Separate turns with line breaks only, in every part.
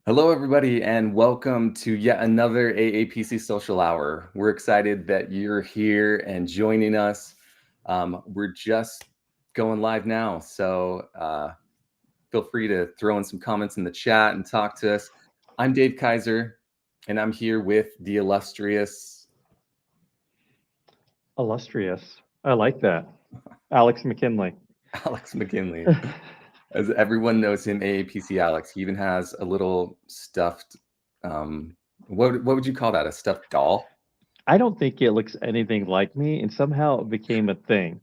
Hello, everybody, and welcome to yet another AAPC Social Hour. We're excited that you're here and joining us. We're just going live now, so feel free to throw in some comments in the chat and talk to us. I'm Dave Kaiser, and I'm here with the illustrious
Illustrious. I like that. Alex McKinley.
Alex McKinley. As everyone knows him, AAPC Alex. He even has a little stuffed, what would you call that? A stuffed doll?
I don't think it looks anything like me, and somehow it became a thing.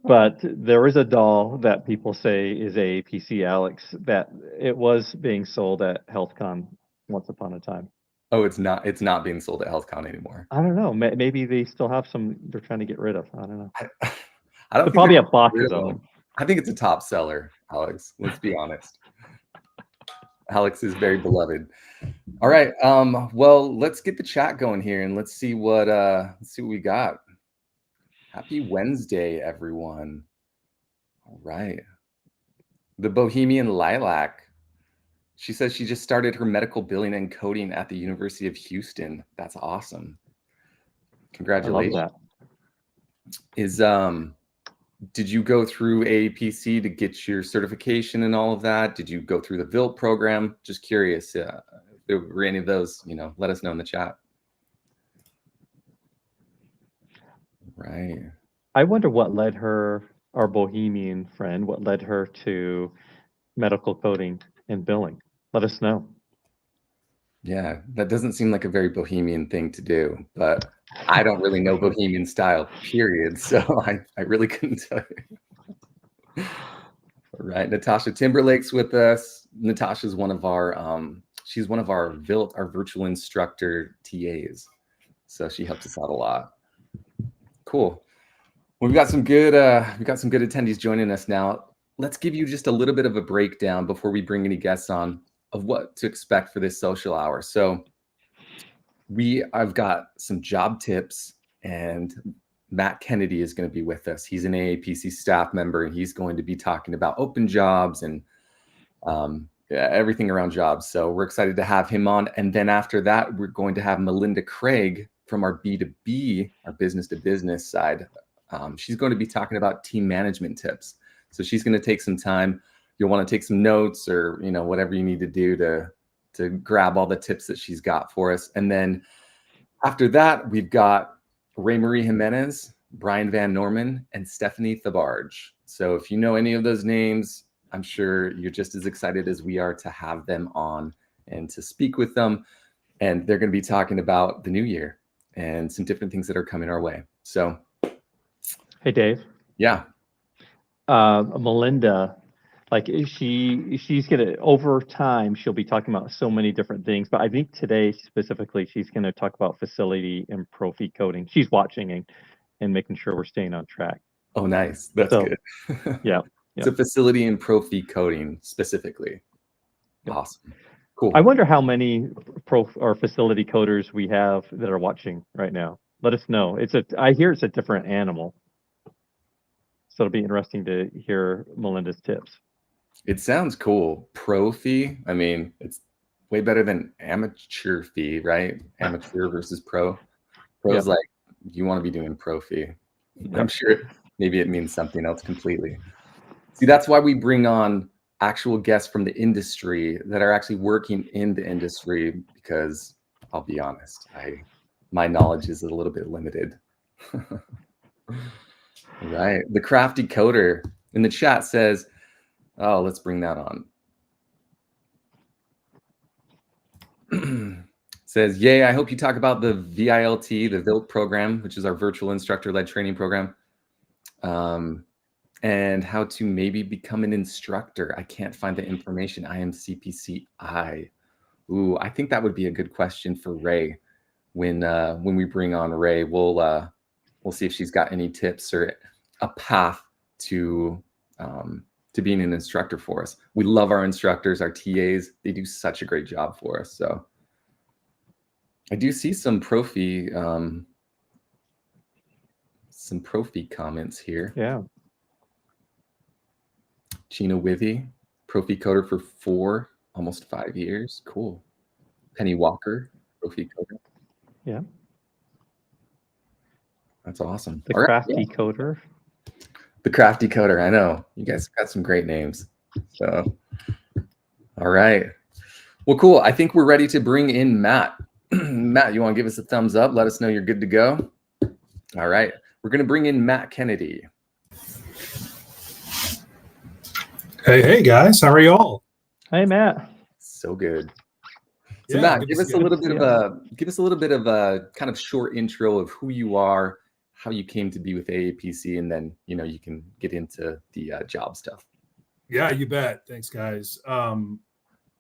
But there is a doll that people say is AAPC Alex that it was being sold at HealthCon once upon a time.
Oh, it's not being sold at HealthCon anymore.
I don't know. Maybe they still have some they're trying to get rid of. I don't know.
I, I don't
They
think they're
probably have
getting rid
boxes
of
of
them.
them.
I think it's a top seller, Alex. Let's be honest. Alex is very beloved. All right. Well, let's get the chat going here and let's see what we got. Happy Wednesday, everyone. All right. The Bohemian Lilac. She says she just started her medical billing and coding at the University of Houston. That's awesome.
I love
Congratulations.
that.
Is Did you go through AAPC to get your certification and all of that? Did you go through the VILT program? Just curious if there were any of those, let us know in the chat. Right.
I wonder what led her, our bohemian friend, what led her to medical coding and billing. Let us know.
Yeah, that doesn't seem like a very bohemian thing to do, but I don't really know bohemian style, period. So I really couldn't tell you. All right, Natasha Timberlake's with us. Natasha's one of our she's one of our VILT, our virtual instructor TAs. So she helps us out a lot. Cool. Well, we've got some good attendees joining us now. Let's give you just a little bit of a breakdown before we bring any guests on of what to expect for this social hour. So I've got some job tips, and Matt Kennedy is going to be with us. He's an AAPC staff member, and he's going to be talking about open jobs and everything around jobs. So we're excited to have him on. And then after that, we're going to have Melinda Craig from our B2B, our business to business side. She's going to be talking about team management tips. So she's going to take some time. You'll want to take some notes or whatever you need to do to grab all the tips that she's got for us. And then after that, we've got Ray Marie Jimenez, Brian Van Norman, and Stephanie Thabarge. So if you know any of those names, I'm sure you're just as excited as we are to have them on and to speak with them. And they're going to be talking about the new year and some different things that are coming our way. So,
Hey, Dave.
yeah.
Melinda, like she's gonna over time she'll be talking about so many different things, but I think today specifically she's gonna talk about facility and profi coding. She's watching and making sure we're staying on track.
Oh, nice. That's
So
good.
yeah.
So facility and pro fee coding specifically.
Yep.
Awesome. Cool.
I wonder how many pro or facility coders we have that are watching right now. Let us know. I hear it's a different animal. So it'll be interesting to hear Melinda's tips.
It sounds cool. Pro fee. I mean, it's way better than amateur fee, right? Amateur versus pro. Pro's like, you want to be doing pro fee. I'm sure maybe it means something else completely. See, that's why we bring on actual guests from the industry that are actually working in the industry, because I'll be honest, my knowledge is a little bit limited. Right. The crafty coder in the chat says, oh, let's bring that on. Says, yay, I hope you talk about the VILT, the VILT program, which is our virtual instructor-led training program, and how to maybe become an instructor. I can't find the information. I am CPCI. Ooh, I think that would be a good question for Ray. When we bring on Ray, we'll see if she's got any tips or a path to being an instructor for us. We love our instructors, our TAs. They do such a great job for us. So I do see some profi comments here.
Yeah.
Gina Withy, profi coder for 4 almost 5 years. Cool. Penny Walker, Profi Coder.
Yeah.
That's awesome.
The
All right. Yeah.
crafty coder.
The Crafty Coder. I know. You guys got some great names. So, all right. Well, cool. I think we're ready to bring in Matt. Matt, you want to give us a thumbs up? Let us know you're good to go. All right. We're going to bring in Matt Kennedy.
Hey guys, how are y'all?
Hey, Matt.
So good. So
Yeah,
Matt,
good
give
to
us
see
a
you.
little bit of a kind of short intro of who you are, how you came to be with AAPC, and then you can get into the job stuff.
Yeah, you bet. Thanks, guys.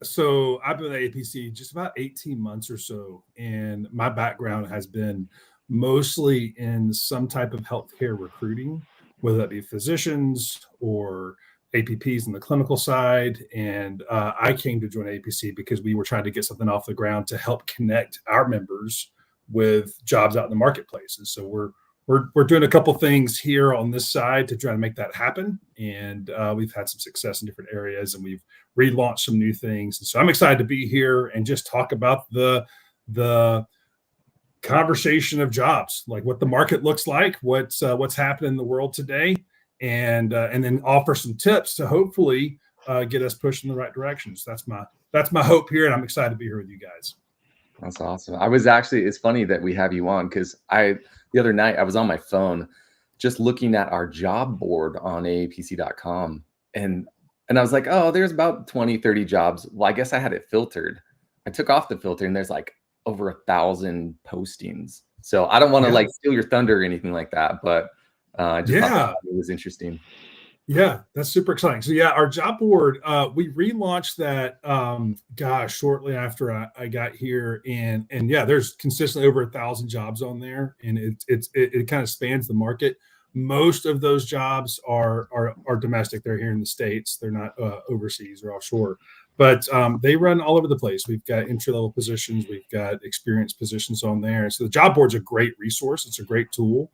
So I've been at AAPC just about 18 months or so, and my background has been mostly in some type of healthcare recruiting, whether that be physicians or APPs in the clinical side. And I came to join AAPC because we were trying to get something off the ground to help connect our members with jobs out in the marketplace. And so we're doing a couple things here on this side to try to make that happen, and we've had some success in different areas, and we've relaunched some new things. And so I'm excited to be here and just talk about the conversation of jobs, like what the market looks like, what's happening in the world today, and then offer some tips to hopefully get us pushed in the right direction. So that's my hope here, and I'm excited to be here with you guys.
That's awesome. It's funny that we have you on because the other night I was on my phone just looking at our job board on aapc.com and I was like, oh, there's about 20, 30 jobs. Well, I guess I had it filtered. I took off the filter and there's like over 1,000 postings. So I don't want to like steal your thunder or anything like that, but I just thought it was interesting.
Yeah, that's super exciting. So yeah, our job board, we relaunched that shortly after I got here, and yeah, there's consistently over 1,000 jobs on there, and it kind of spans the market. Most of those jobs are domestic. They're here in the States. They're not overseas or offshore, but they run all over the place. We've got entry level positions, we've got experienced positions on there. So the job board's a great resource. It's a great tool.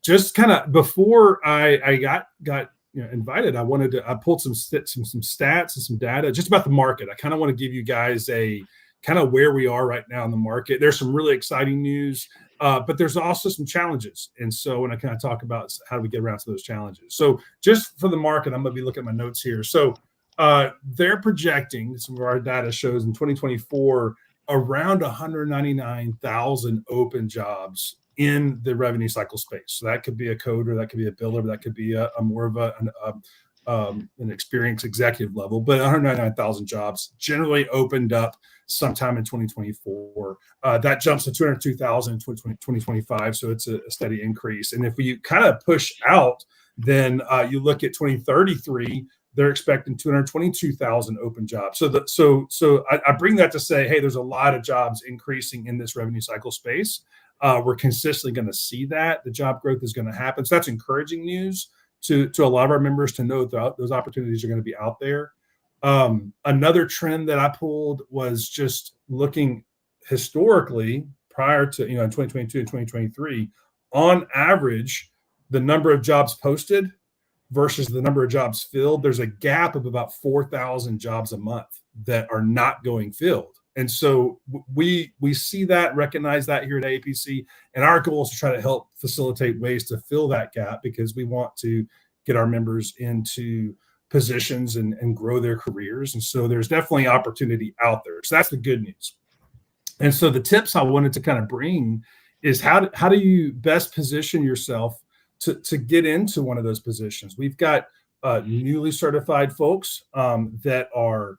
Just kind of before I got invited, I pulled some stats and some data just about the market. I kind of want to give you guys a kind of where we are right now in the market. There's some really exciting news, but there's also some challenges. And so when I kind of talk about how do we get around to those challenges. So just for the market, I'm going to be looking at my notes here. So they're projecting, some of our data shows in 2024, around 199,000 open jobs in the revenue cycle space. So that could be a coder, that could be a biller, that could be a more of an experienced executive level, but 199,000 jobs generally opened up sometime in 2024. That jumps to 202,000 in 2025. So it's a steady increase. And if we kind of push out, then you look at 2033, they're expecting 222,000 open jobs. So I bring that to say, hey, there's a lot of jobs increasing in this revenue cycle space. We're consistently going to see that the job growth is going to happen. So that's encouraging news to a lot of our members to know that those opportunities are going to be out there. Another trend that I pulled was just looking historically prior to, in 2022 and 2023, on average, the number of jobs posted versus the number of jobs filled, there's a gap of about 4,000 jobs a month that are not going filled. And so we see that, recognize that here at AAPC, and our goal is to try to help facilitate ways to fill that gap because we want to get our members into positions and grow their careers. And so there's definitely opportunity out there. So that's the good news. And so the tips I wanted to kind of bring is how do you best position yourself to get into one of those positions. We've got newly certified folks that are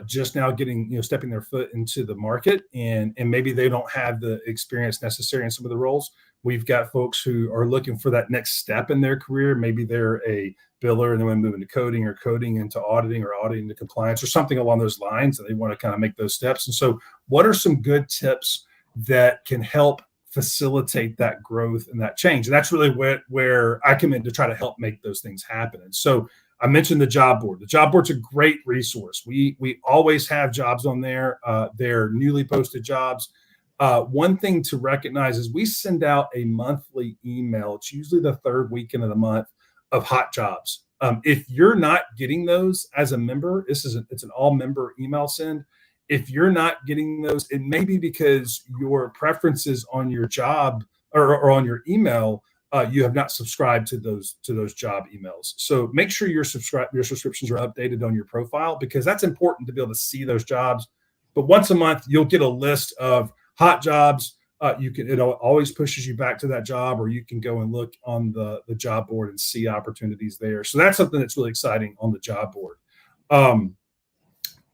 just now getting, stepping their foot into the market, and maybe they don't have the experience necessary in some of the roles. We've got folks who are looking for that next step in their career. Maybe they're a biller and they want to move into coding, or coding into auditing, or auditing into compliance, or something along those lines, and they want to kind of make those steps. And so what are some good tips that can help facilitate that growth and that change? And that's really where I come in to try to help make those things happen. And so I mentioned the job board. The job board's a great resource. We always have jobs on there. They're newly posted jobs. One thing to recognize is we send out a monthly email. It's usually the third weekend of the month, of hot jobs. If you're not getting those as a member, it's an all member email send. If you're not getting those, it may be because your preferences on your job or on your email, you have not subscribed to those job emails. So make sure your subscriptions are updated on your profile, because that's important to be able to see those jobs. But once a month, you'll get a list of hot jobs. It always pushes you back to that job, or you can go and look on the job board and see opportunities there. So that's something that's really exciting on the job board.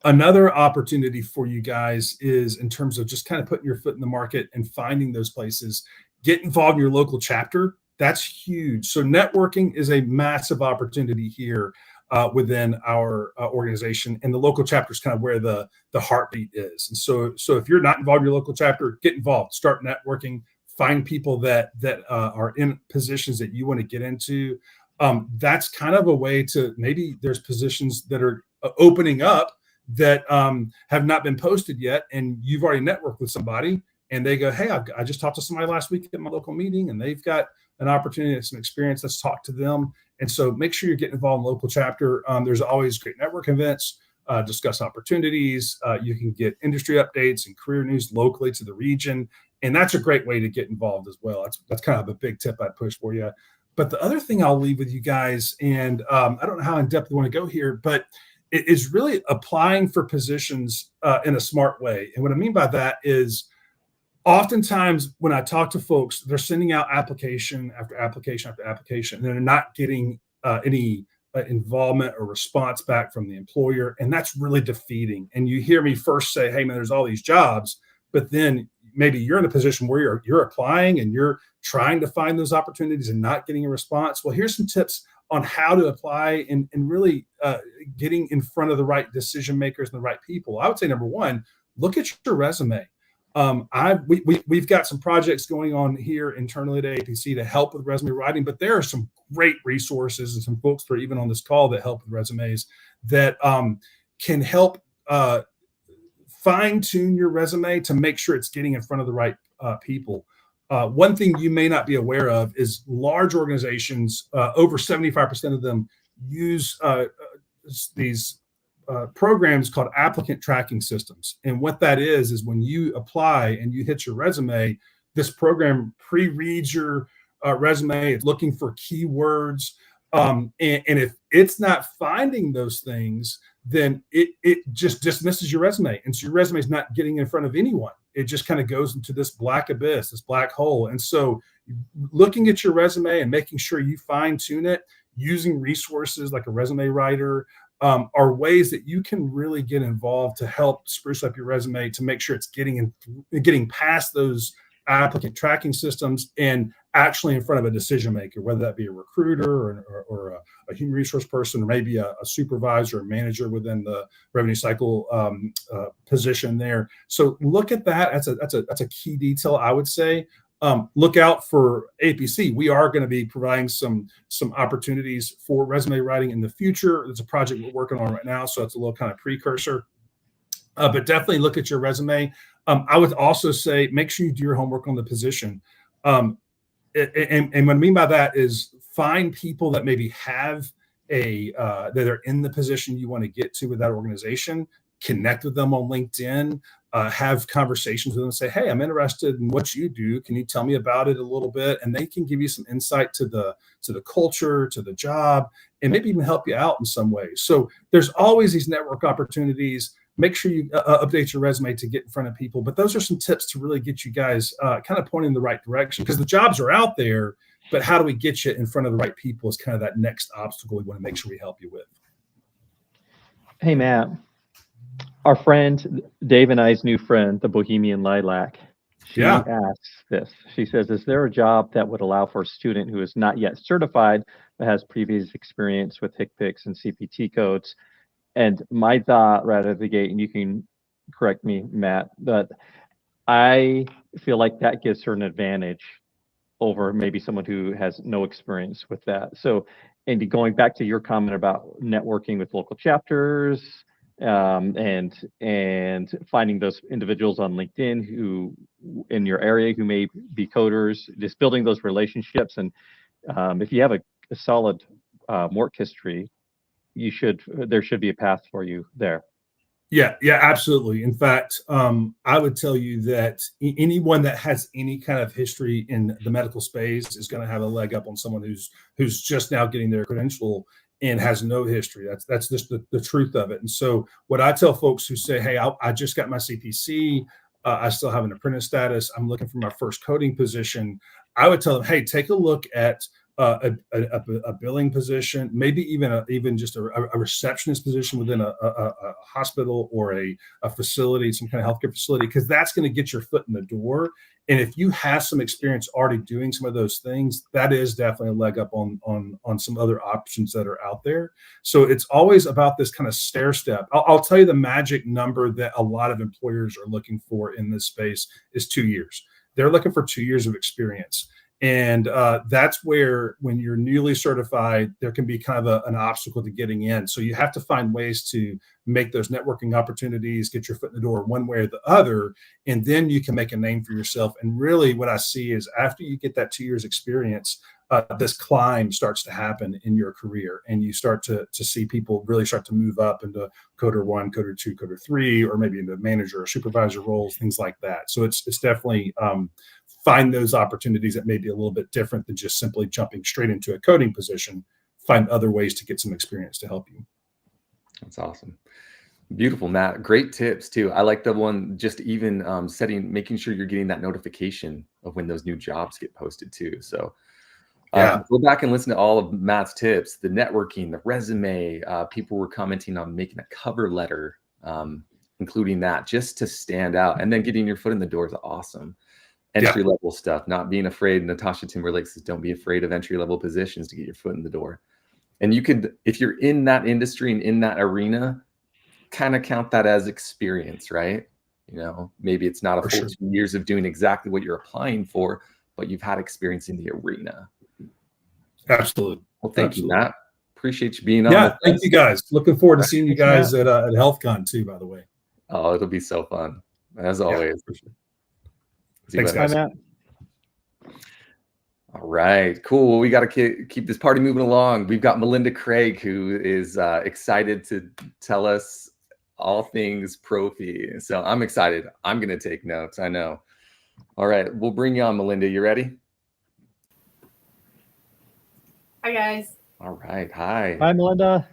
Another opportunity for you guys is in terms of just kind of putting your foot in the market and finding those places. Get involved in your local chapter. That's huge. So networking is a massive opportunity here within our organization, and the local chapter is kind of where the heartbeat is. And so if you're not involved in your local chapter, get involved. Start networking. Find people that are in positions that you want to get into. That's kind of a way to, maybe there's positions that are opening up that have not been posted yet, and you've already networked with somebody, and they go, hey, I just talked to somebody last week at my local meeting, and they've got an opportunity and some experience. Let's talk to them. And so make sure you're getting involved in local chapter. There's always great network events, discuss opportunities. You can get industry updates and career news locally to the region. And that's a great way to get involved as well. That's kind of a big tip I'd push for you. But the other thing I'll leave with you guys, and I don't know how in depth you want to go here, but it is really applying for positions in a smart way. And what I mean by that is, oftentimes when I talk to folks, they're sending out application after application after application, and they're not getting any involvement or response back from the employer. And that's really defeating. And you hear me first say, hey, man, there's all these jobs, but then maybe you're in a position where you're applying and you're trying to find those opportunities and not getting a response. Well, here's some tips on how to apply and really getting in front of the right decision makers and the right people. I would say, number one, look at your resume. We've got some projects going on here internally at AAPC to help with resume writing, but there are some great resources and some folks that are even on this call that help with resumes that can help fine tune your resume to make sure it's getting in front of the right people. One thing you may not be aware of is large organizations, over 75% of them use these programs called applicant tracking systems. And what that is when you apply and you hit your resume, this program pre-reads your resume. It's looking for keywords. And if it's not finding those things, then it just dismisses your resume. And so your resume is not getting in front of anyone. It just kind of goes into this black abyss, this black hole. And so looking at your resume and making sure you fine tune it, using resources like a resume writer, are ways that you can really get involved to help spruce up your resume to make sure it's getting past those applicant tracking systems and actually in front of a decision maker, whether that be a recruiter or a human resource person, or maybe a supervisor or manager within the revenue cycle position there. So look at that. That's a key detail, I would say. Look out for AAPC. We are going to be providing some opportunities for resume writing in the future. It's a project we're working on right now, so it's a little kind of precursor. But definitely look at your resume. I would also say make sure you do your homework on the position. And what I mean by that is find people that maybe have that are in the position you want to get to with that organization. Connect with them on LinkedIn. Have conversations with them and say, hey, I'm interested in what you do. Can you tell me about it a little bit? And they can give you some insight to the culture, to the job, and maybe even help you out in some ways. So there's always these network opportunities. Make sure you update your resume to get in front of people. But those are some tips to really get you guys kind of pointing in the right direction, because the jobs are out there, but how do we get you in front of the right people is kind of that next obstacle we want to make sure we help you with.
Hey, Matt. Our friend, Dave and I's new friend, the Bohemian Lilac, she asks this. She says, is there a job that would allow for a student who is not yet certified but has previous experience with HCPCS and CPT codes? And my thought right at the gate, and you can correct me, Matt, but I feel like that gives her an advantage over maybe someone who has no experience with that. So, Andy, going back to your comment about networking with local chapters, and finding those individuals on LinkedIn who in your area who may be coders, just building those relationships. And if you have a solid work history, there should be a path for you there.
Yeah, yeah, absolutely. In fact, I would tell you that anyone that has any kind of history in the medical space is going to have a leg up on someone who's just now getting their credential and has no history. That's just the truth of it. And so, what I tell folks who say, "Hey, I just got my CPC, I still have an apprentice status, I'm looking for my first coding position," I would tell them, "Hey, take a look at a billing position, maybe even just a receptionist position within a hospital or a facility, some kind of healthcare facility, because that's going to get your foot in the door. And if you have some experience already doing some of those things, that is definitely a leg up on some other options that are out there. So it's always about this kind of stair step. I'll tell you the magic number that a lot of employers are looking for in this space is 2 years. They're looking for 2 years of experience. And that's where, when you're newly certified, there can be kind of an obstacle to getting in. So you have to find ways to make those networking opportunities, get your foot in the door one way or the other, and then you can make a name for yourself. And really what I see is, after you get that 2 years experience, this climb starts to happen in your career, and you start to see people really start to move up into coder 1, coder 2, coder 3, or maybe into manager or supervisor roles, things like that. So it's definitely find those opportunities that may be a little bit different than just simply jumping straight into a coding position. Find other ways to get some experience to help you.
That's awesome. Beautiful, Matt. Great tips too. I like the one, just even making sure you're getting that notification of when those new jobs get posted too. So go back and listen to all of Matt's tips, the networking, the resume. People were commenting on making a cover letter, including that, just to stand out, and then getting your foot in the door is awesome. Entry level stuff, not being afraid. Natasha Timberlake says, don't be afraid of entry level positions to get your foot in the door. And you could, if you're in that industry and in that arena, kind of count that as experience, right? You know, maybe it's not a full 2 years of doing exactly what you're applying for, but you've had experience in the arena.
Absolutely.
Well, thank you, Matt. Appreciate you being on.
Yeah, thank you guys. Looking forward to seeing you guys at HealthCon too, by the way.
Oh, it'll be so fun, as always.
For sure.
Thanks,
guys. Bye, Matt.
All right, cool. Well, we got to keep this party moving along. We've got Melinda Craig, who is excited to tell us all things Profi. So I'm excited. I'm going to take notes, I know. All right, we'll bring you on, Melinda. You ready?
Hi, guys.
All right, hi.
Hi, Melinda.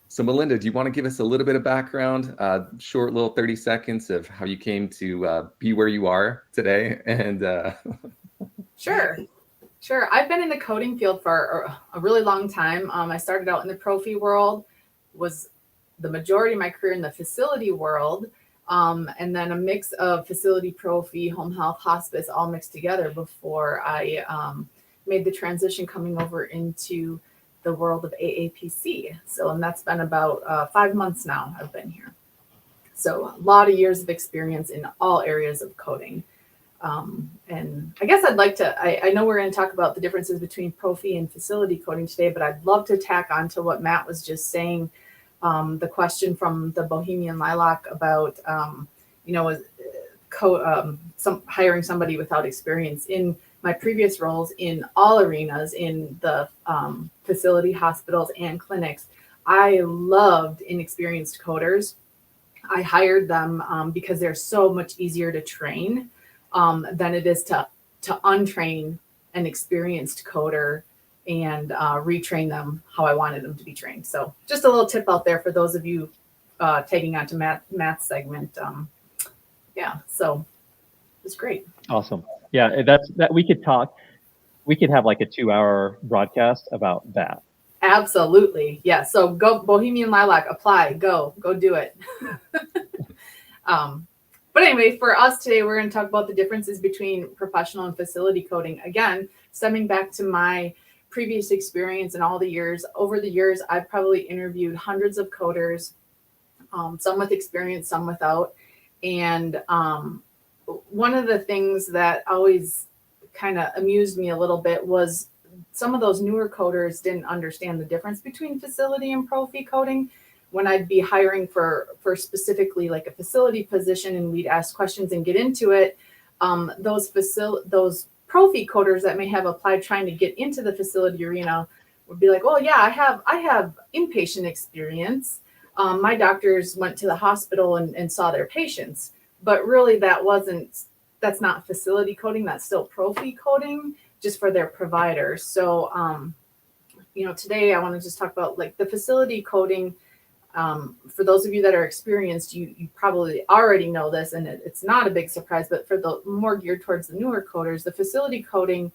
So Melinda, do you want to give us a little bit of background, short little 30 seconds of how you came to be where you are today? And
Sure. I've been in the coding field for a really long time. I started out in the Profi world, was the majority of my career in the facility world, and then a mix of facility, Profi, home health, hospice, all mixed together before I made the transition coming over into the world of AAPC. So, and that's been about 5 months now I've been here. So a lot of years of experience in all areas of coding. And I guess I'd like to, I know we're going to talk about the differences between Profi and facility coding today, but I'd love to tack on to what Matt was just saying. The question from the Bohemian Lilac about, hiring somebody without experience. In my previous roles in all arenas, in the facility, hospitals, and clinics, I loved inexperienced coders. I hired them because they're so much easier to train than it is to untrain an experienced coder and retrain them how I wanted them to be trained. So just a little tip out there for those of you taking on to Matt's segment. So it's great.
Awesome. Yeah, that we could have like a 2-hour broadcast about that.
Absolutely. Yeah. So go Bohemian Lilac, apply, go do it. But anyway, for us today, we're going to talk about the differences between professional and facility coding. Again, stemming back to my previous experience and over the years, I've probably interviewed hundreds of coders, some with experience, some without. And one of the things that always kind of amused me a little bit was some of those newer coders didn't understand the difference between facility and Profi coding. When I'd be hiring for specifically like a facility position and we'd ask questions and get into it, those Profi coders that may have applied trying to get into the facility arena would be like, well, yeah, I have inpatient experience. My doctors went to the hospital and saw their patients, but really that's not facility coding. That's still prophy coding, just for their providers. So, today I want to just talk about like the facility coding. For those of you that are experienced, you probably already know this, and it's not a big surprise, but for the more geared towards the newer coders, the facility coding,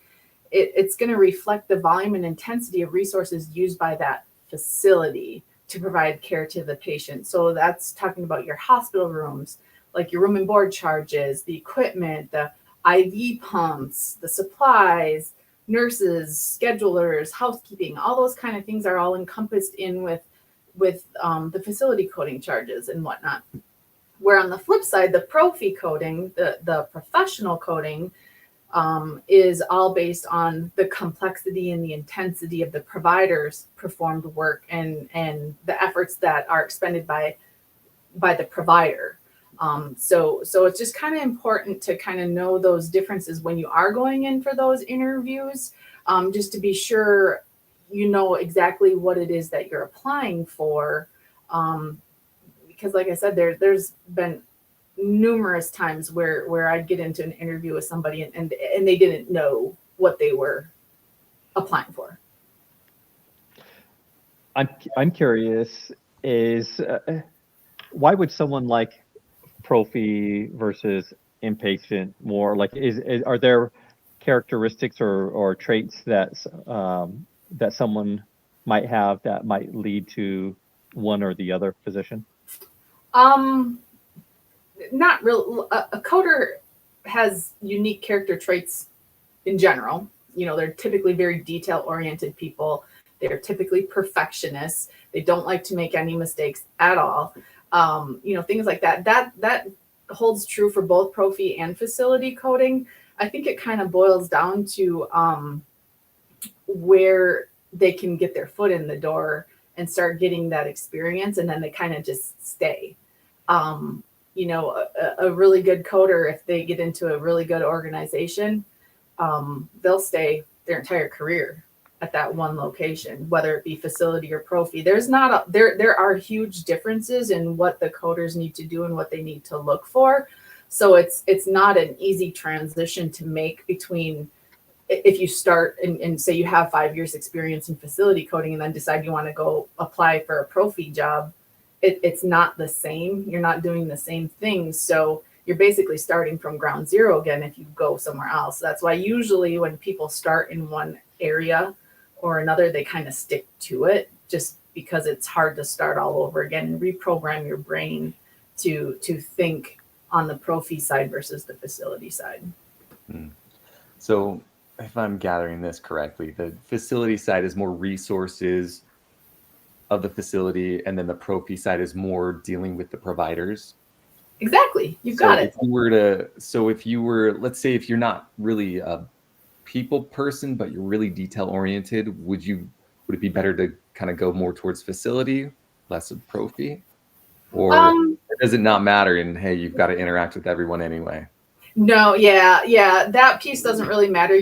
it's going to reflect the volume and intensity of resources used by that facility to provide care to the patient. So that's talking about your hospital rooms, like your room and board charges, the equipment, the IV pumps, the supplies, nurses, schedulers, housekeeping, all those kind of things are all encompassed in with the facility coding charges and whatnot. Where on the flip side, the prophy coding, the professional coding, is all based on the complexity and the intensity of the provider's performed work and the efforts that are expended by the provider. So it's just kind of important to kind of know those differences when you are going in for those interviews, just to be sure you know exactly what it is that you're applying for. Because like I said, there's been numerous times where I'd get into an interview with somebody and they didn't know what they were applying for.
I'm curious, is why would someone like prophy versus inpatient more like are there characteristics or traits that someone might have that might lead to one or the other position?
Not real. A coder has unique character traits in general. They're typically very detail-oriented people. They're typically perfectionists. They don't like to make any mistakes at all. Things like that. That holds true for both prophy and facility coding. I think it kind of boils down to where they can get their foot in the door and start getting that experience, and then they kind of just stay. A really good coder, if they get into a really good organization, they'll stay their entire career at that one location, whether it be facility or prophy. There are huge differences in what the coders need to do and what they need to look for. So it's not an easy transition to make between, if you start and say you have 5 years experience in facility coding and then decide you want to go apply for a prophy job. It's not the same. You're not doing the same things. So you're basically starting from ground zero again if you go somewhere else. That's why usually when people start in one area or another, they kind of stick to it, just because it's hard to start all over again and reprogram your brain to think on the prophy side versus the facility side.
So if I'm gathering this correctly, the facility side is more resources of the facility, and then the prophy side is more dealing with the providers.
Exactly. You've got it.
If you were, let's say, if you're not really a people person, but you're really detail oriented, would it be better to kind of go more towards facility, less of prophy? Or does it not matter? And hey, you've got to interact with everyone anyway.
No, yeah. That piece doesn't really matter.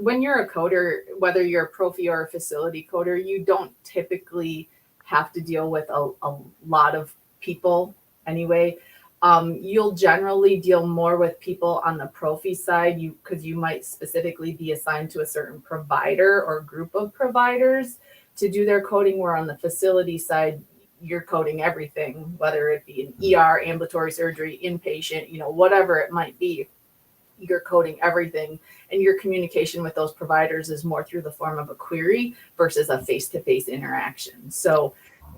When you're a coder, whether you're a prophy or a facility coder, you don't typically have to deal with a lot of people anyway. You'll generally deal more with people on the prophy side, because you might specifically be assigned to a certain provider or group of providers to do their coding, where on the facility side, you're coding everything, whether it be an ER, ambulatory surgery, inpatient, whatever it might be, you're coding everything. And your communication with those providers is more through the form of a query versus a face-to-face interaction. So,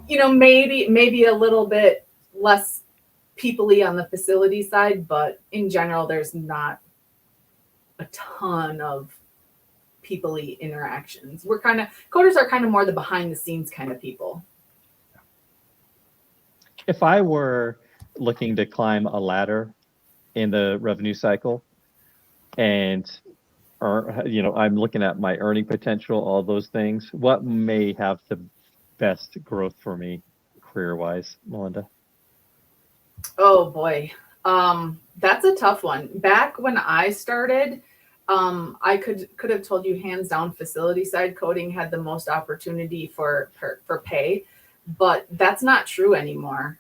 maybe a little bit less people-y on the facility side, but in general, there's not a ton of people-y interactions. Coders are kind of more the behind-the-scenes kind of people.
If I were looking to climb a ladder in the revenue cycle and I'm looking at my earning potential, all those things, what may have the best growth for me career-wise, Melinda?
Oh boy. That's a tough one. Back when I started, I could have told you hands down facility side coding had the most opportunity for pay, but that's not true anymore.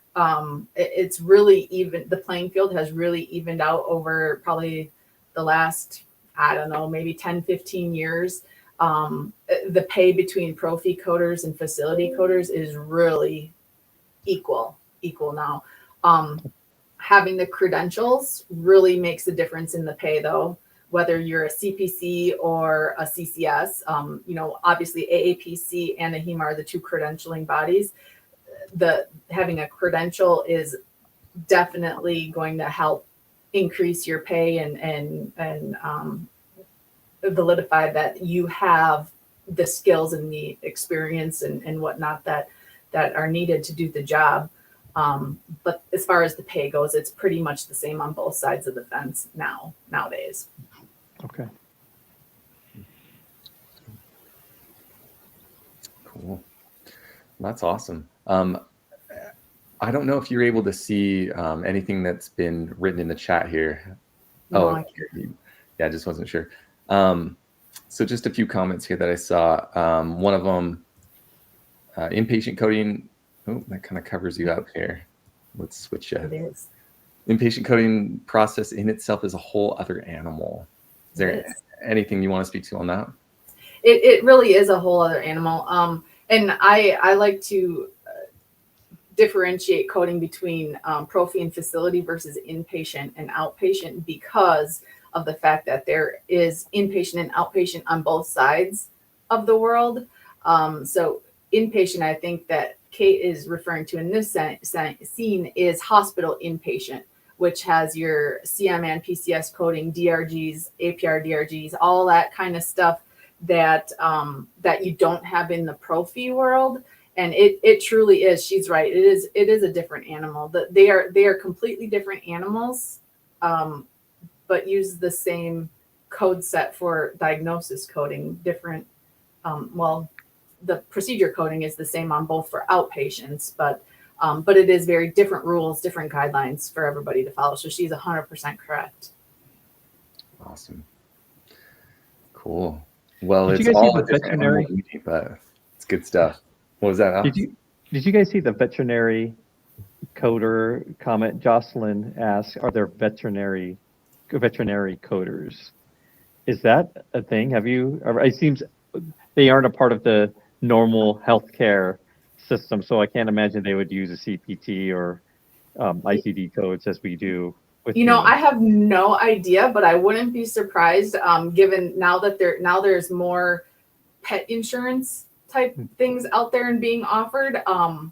It's really even, the playing field has really evened out over probably the last, I don't know, maybe 10, 15 years. The pay between profi coders and facility coders is really equal now. Having the credentials really makes a difference in the pay though, whether you're a CPC or a CCS. Obviously AAPC and AHIMA are the two credentialing bodies. Having a credential is definitely going to help increase your pay and validify that you have the skills and the experience and whatnot that are needed to do the job. But as far as the pay goes, it's pretty much the same on both sides of the fence nowadays.
Okay.
Cool. That's awesome. I don't know if you're able to see anything that's been written in the chat here.
No,
Oh, yeah, I just wasn't sure. So just a few comments here that I saw. One of them, inpatient coding. Oh, that kind of covers you up here. Let's switch it.
It is.
Inpatient coding process in itself is a whole other animal. Is there anything you want to speak to on that?
It really is a whole other animal. And I like to differentiate coding between profi and facility versus inpatient and outpatient because of the fact that there is inpatient and outpatient on both sides of the world. So inpatient, I think that Kate is referring to in this scene is hospital inpatient, which has your CM and PCS coding, DRGs, APR DRGs, all that kind of stuff that that you don't have in the profi world. And it truly is. She's right. It is a different animal. They are completely different animals, but use the same code set for diagnosis coding. Different. Well, the procedure coding is the same on both for outpatients, but it is very different rules, different guidelines for everybody to follow. So she's 100% correct.
Awesome. Cool. Well,
Did
it's
you guys see
all
the
a different
veterinary?
animal, but it's good stuff. What was that? Alex?
Did you guys see the veterinary coder comment? Jocelyn asked, "Are there veterinary coders? Is that a thing? Have you? It seems they aren't a part of the normal healthcare system, so I can't imagine they would use a CPT or ICD codes as we do. With
I have no idea, but I wouldn't be surprised, given now that there's more pet insurance type things out there and being offered. I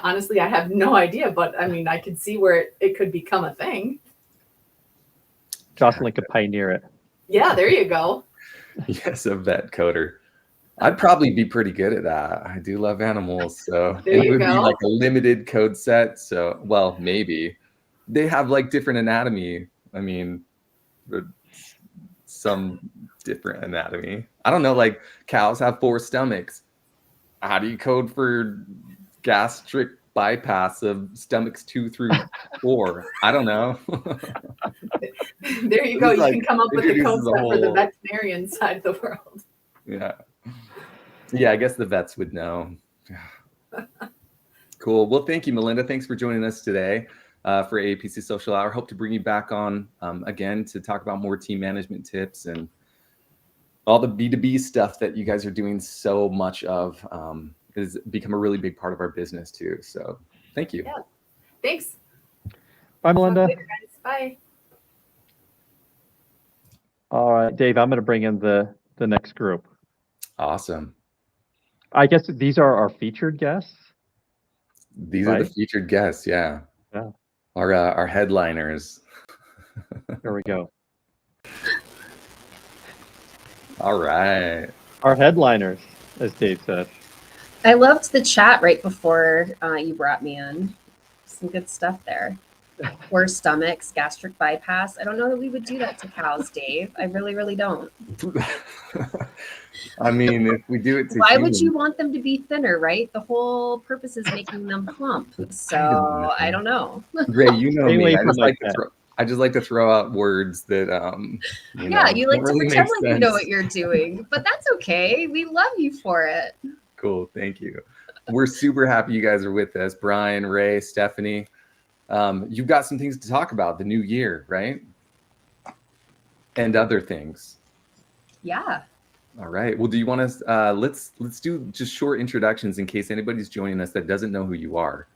honestly, I have no idea, but I mean, I could see where it could become a thing.
Jocelyn could pioneer it.
Yeah, there you go.
Yes, a vet coder. I'd probably be pretty good at that. I do love animals, so
There
it
you
would be
go.
like a limited code set. So, well, maybe they have like different anatomy. I mean, some different anatomy. I don't know. Like cows have 4 stomachs. How do you code for gastric bypass of stomachs 2 through 4? I don't know.
There you go. You
Like,
can come up with the code
introduces a
set for the
whole-
veterinarian side of the world.
Yeah, I guess the vets would know. Cool. Well, thank you, Melinda. Thanks for joining us today for AAPC Social Hour. Hope to bring you back on again to talk about more team management tips and all the B2B stuff that you guys are doing so much of has become a really big part of our business too. So thank you.
Yeah. Thanks.
Bye, Melinda.
Later, guys. Bye.
All right, Dave, I'm going to bring in the next group.
Awesome.
I guess these are our featured guests.
These are the featured guests. Yeah.
Yeah.
Our headliners.
Here we go.
All right.
Our headliners, as Dave said.
I loved the chat right before you brought me in. Some good stuff there. 4 stomachs, gastric bypass. I don't know that we would do that to cows, Dave. I really, really don't.
I mean, if we do it to
Why would you want them to be thinner, right? The whole purpose is making them plump. So I don't know.
Ray, you know
Stay
me.
away
I
from
just
my
like
pet.
I just like to throw out words that
Yeah, you like
don't
to
really
pretend
make
like you know
sense.
what you're doing, but that's okay. We love you for it.
Cool, thank you. We're super happy you guys are with us. Brian, Ray, Stephanie. You've got some things to talk about the new year, right? And other things.
Yeah.
All right. Well, do you want to let's do just short introductions in case anybody's joining us that doesn't know who you are.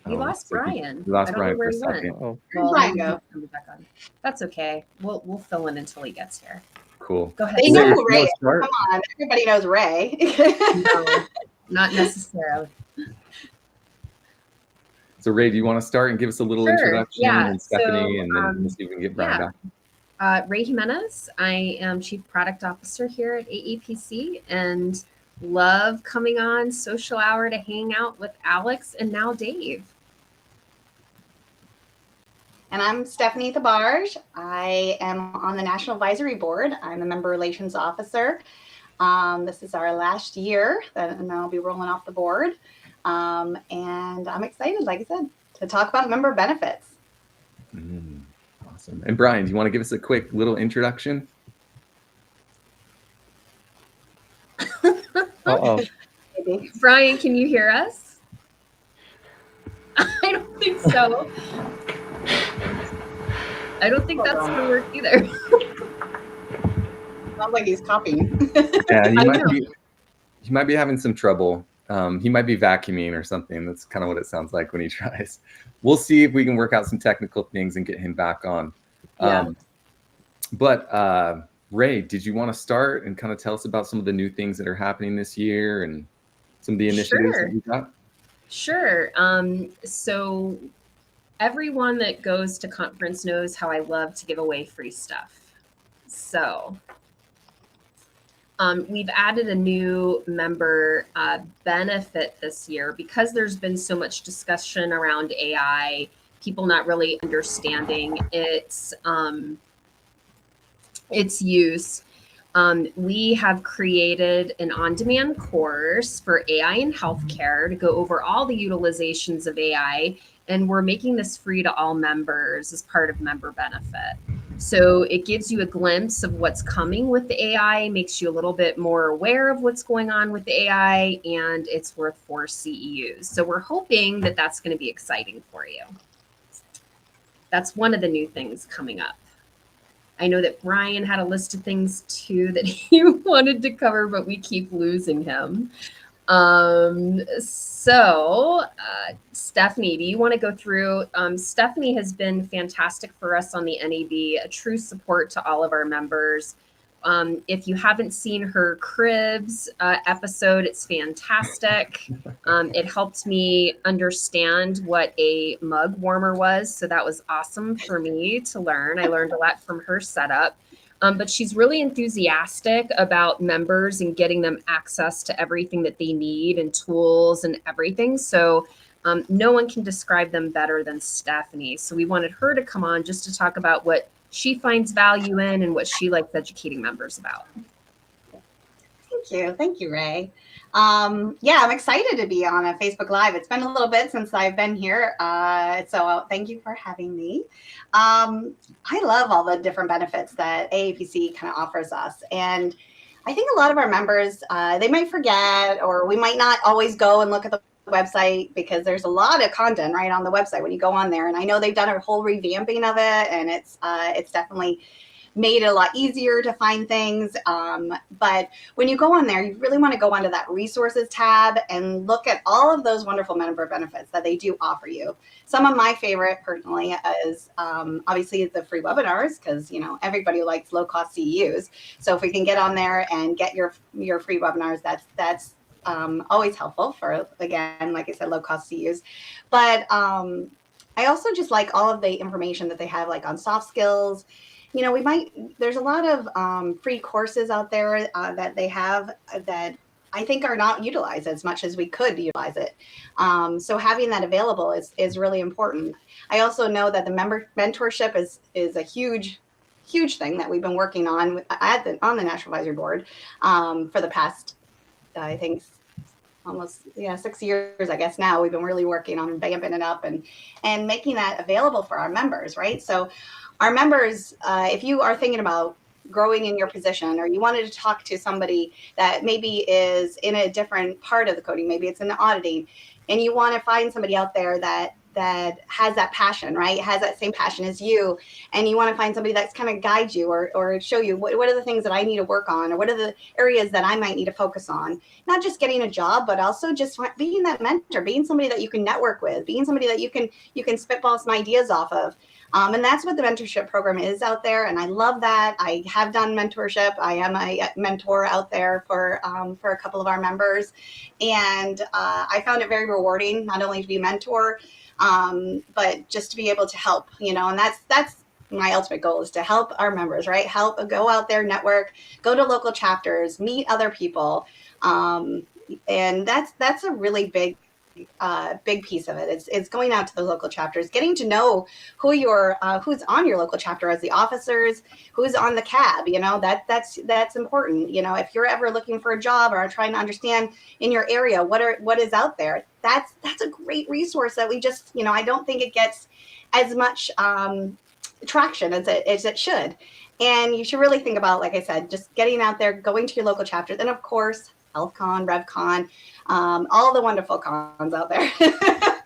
We lost
looks like
Brian.
we lost
I don't know
Brian for
where
a
he went.
second.
Oh,
Well,
Brian
maybe
go?
he'll come back on. That's okay. We'll fill in until he gets here.
Cool.
Go ahead.
They
Ray,
know
you
who Ray
wanna
is.
start?
Come on, everybody knows Ray.
No, not necessarily.
So Ray, do you want to start and give us a little
Sure.
introduction,
Yeah.
and Stephanie,
So,
and then we'll see if we can get Brian
yeah.
back.
Ray Jimenez. I am Chief Product Officer here at AAPC and love coming on Social Hour to hang out with Alex and now Dave.
And I'm Stephanie Thabarge. I am on the National Advisory Board. I'm a Member Relations Officer. This is our last year, and I'll be rolling off the board. And I'm excited, like I said, to talk about member benefits.
Awesome. And Brian, do you want to give us a quick little introduction?
uh-oh.
Maybe.
Brian, can you hear us? I don't think so. I don't think that's going to work either.
Sounds like he's copying.
Yeah,
I know.
he might be having some trouble. He might be vacuuming or something. That's kind of what it sounds like when he tries. We'll see if we can work out some technical things and get him back on.
Yeah.
But Ray, did you want to start and kind of tell us about some of the new things that are happening this year and some of the initiatives
Sure.
that we've got?
Sure. So everyone that goes to conference knows how I love to give away free stuff. So we've added a new member benefit this year because there's been so much discussion around AI, people not really understanding its use. We have created an on-demand course for AI in healthcare to go over all the utilizations of AI, and we're making this free to all members as part of member benefit. So it gives you a glimpse of what's coming with the AI, makes you a little bit more aware of what's going on with the AI, and it's worth 4 CEUs. So we're hoping that that's going to be exciting for you. That's one of the new things coming up. I know that Brian had a list of things too that he wanted to cover, but we keep losing him. Stephanie, do you want to go through? Stephanie has been fantastic for us on the NAB, a true support to all of our members. If you haven't seen her cribs episode, it's fantastic. It helped me understand what a mug warmer was. So that was awesome for me to learn. I learned a lot from her setup. But she's really enthusiastic about members and getting them access to everything that they need and tools and everything. So no one can describe them better than Stephanie. So we wanted her to come on just to talk about what she finds value in and what she likes educating members about.
Thank you, Ray. Yeah, I'm excited to be on a Facebook Live. It's been a little bit since I've been here, so thank you for having me. I love all the different benefits that AAPC kind of offers us, and I think a lot of our members, they might forget, or we might not always go and look at the website because there's a lot of content right on the website when you go on there, and I know they've done a whole revamping of it, and it's definitely made it a lot easier to find things. But when you go on there, you really want to go onto that resources tab and look at all of those wonderful member benefits that they do offer you. Some of my favorite personally is obviously the free webinars, because everybody likes low cost CEUs. So if we can get on there and get your free webinars, that's always helpful for, again, like I said, low cost CEUs. But I also just like all of the information that they have, like on soft skills. There's a lot of free courses out there that they have that I think are not utilized as much as we could utilize it. So having that available is really important. I also know that the member mentorship is a huge thing that we've been working on on the National Advisory Board for the past, I think, almost 6 years, I guess now, we've been really working on vamping it up and making that available for our members, right? So our members, if you are thinking about growing in your position, or you wanted to talk to somebody that maybe is in a different part of the coding, maybe it's in the auditing, and you want to find somebody out there that has that passion, right? Has that same passion as you, and you want to find somebody that's kind of guide you or show you what are the things that I need to work on, or what are the areas that I might need to focus on. Not just getting a job, but also just being that mentor, being somebody that you can network with, being somebody that you can spitball some ideas off of. And that's what the mentorship program is out there. And I love that. I have done mentorship. I am a mentor out there for a couple of our members. And I found it very rewarding, not only to be a mentor, but just to be able to help, and that's my ultimate goal, is to help our members, right? Help go out there, network, go to local chapters, meet other people. And that's a really big piece of it. It's going out to the local chapters, getting to know who's on your local chapter as the officers, who's on the cab. That's important. If you're ever looking for a job or trying to understand in your area what is out there, that's a great resource that we just, I don't think it gets as much traction as it should. And you should really think about, like I said, just getting out there, going to your local chapters, and of course, HealthCon, RevCon, all the wonderful cons out there.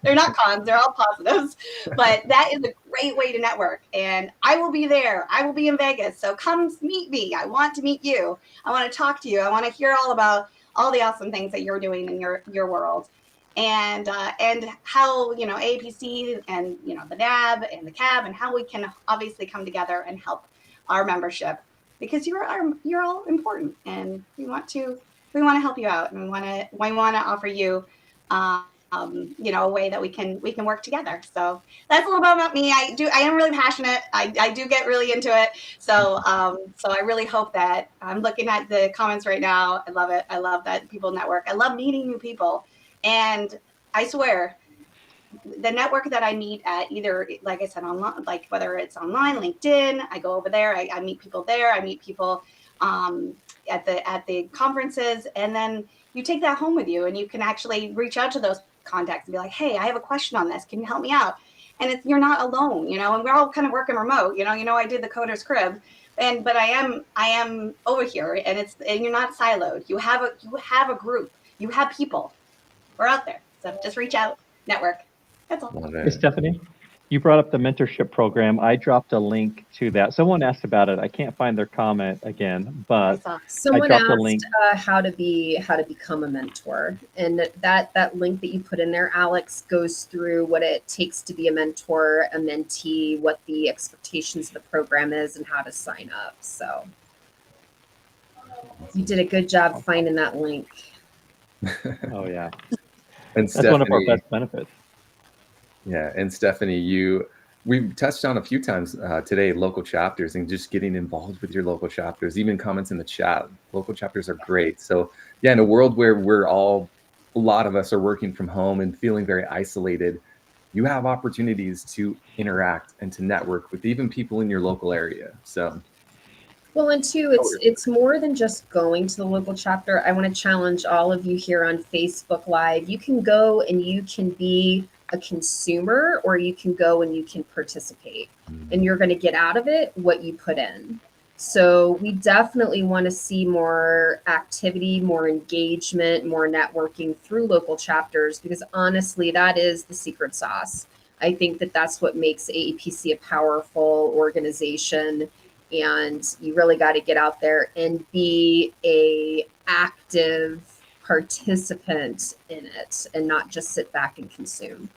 They're not cons, they're all positives. But that is a great way to network. And I will be there. I will be in Vegas. So come meet me. I want to meet you. I want to talk to you. I want to hear all about all the awesome things that you're doing in your world. And how, AAPC and, the NAB and the CAB, and how we can obviously come together and help our membership, because you're all important, and we want to help you out, and we want to offer you, a way that we can work together. So that's a little bit about me. I am really passionate. I do get really into it. So I really hope that, I'm looking at the comments right now. I love it. I love that people network. I love meeting new people. And I swear, the network that I meet at, either, like I said, online, like whether it's online, LinkedIn, I go over there, I meet people there. I meet people at the conferences, and then you take that home with you, and you can actually reach out to those contacts and be like, hey, I have a question on this. Can you help me out? And you're not alone, and we're all kind of working remote, I did the Coder's Crib, but I am over here, and you're not siloed. You have a group, you have people. We're out there. So just reach out, network. That's all.
Hey, Stephanie, you brought up the mentorship program. I dropped a link to that. Someone asked about it. I can't find their comment again, but
someone
I dropped
asked
a link.
how to become a mentor, and that link that you put in there, Alex, goes through what it takes to be a mentor, a mentee, what the expectations of the program is, and how to sign up. So you did a good job finding that link.
Oh yeah.
And
That's one of our best benefits.
Yeah, and Stephanie, we've touched on a few times today, local chapters and just getting involved with your local chapters, even comments in the chat. Local chapters are great. So yeah, in a world where a lot of us are working from home and feeling very isolated, you have opportunities to interact and to network with even people in your local area. So.
Well, and two, it's more than just going to the local chapter. I want to challenge all of you here on Facebook Live. You can go and you can be a consumer, or you can go and you can participate, and you're going to get out of it what you put in. So we definitely want to see more activity, more engagement, more networking through local chapters, because honestly, that is the secret sauce. I think that's what makes AAPC a powerful organization. And you really got to get out there and be a active participant in it, and not just sit back and consume.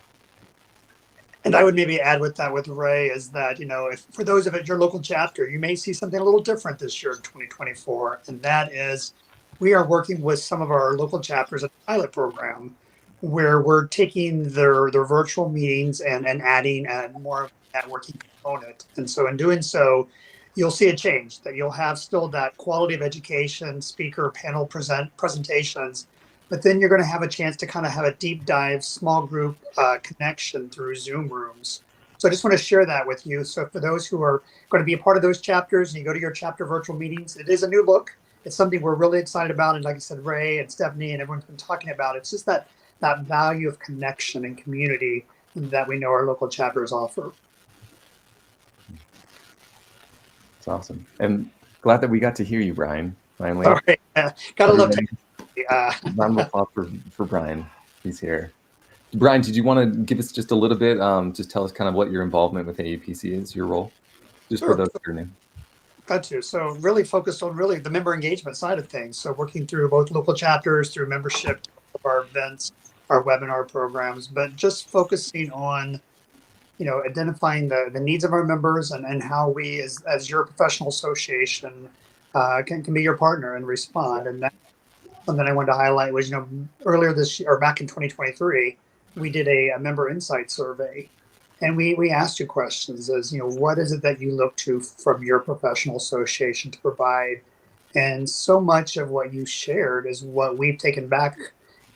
And I would maybe add with Ray, is that, if for those of your local chapter, you may see something a little different this year in 2024. And that is, we are working with some of our local chapters at the pilot program, where we're taking their virtual meetings and adding more of a networking component. And so in doing so, you'll see a change, that you'll have still that quality of education, speaker panel presentations, but then you're going to have a chance to kind of have a deep dive, small group connection through Zoom rooms. So I just want to share that with you. So for those who are going to be a part of those chapters, and you go to your chapter virtual meetings, it is a new look. it's something we're really excited about. And like I said, Ray and Stephanie and everyone's been talking about, it's just that value of connection and community that we know our local chapters offer.
It's awesome. And glad that we got to hear you, Brian, finally.
All right. Gotta love
Everybody,
technology.
round of applause for Brian. He's here. Brian, did you want to give us just a little bit, just tell us kind of what your involvement with AAPC is, your role, just for
Sure.
those that are new?
Got to. So really focused on really the member engagement side of things. So working through both local chapters, through membership, of our events, our webinar programs, but just focusing on, identifying the needs of our members and how we, as your professional association, can be your partner and respond. And that's something I wanted to highlight was, earlier this year, or back in 2023, we did a member insight survey. And we asked you questions as, what is it that you look to from your professional association to provide? And so much of what you shared is what we've taken back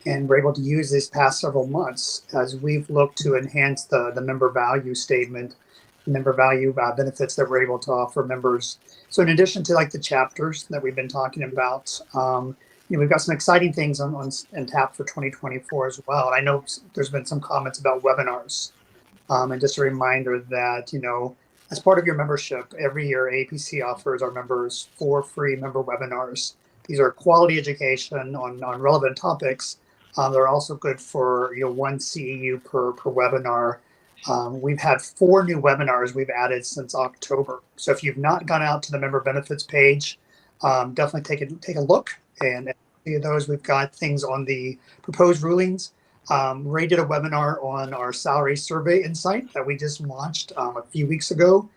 and we're able to use these past several months as we've looked to enhance the member value statement, member value benefits that we're able to offer members. So in addition to like the chapters that we've been talking about, we've got some exciting things on tap for 2024 as well. And I know there's been some comments about webinars. And just a reminder that, as part of your membership, every year AAPC offers our members 4 free member webinars. These are quality education on relevant topics. They're also good for 1 CEU per webinar. We've had 4 new webinars we've added since October. So if you've not gone out to the member benefits page, definitely take a look. And any of those, we've got things on the proposed rulings. Ray did a webinar on our salary survey insight that we just launched a few weeks ago.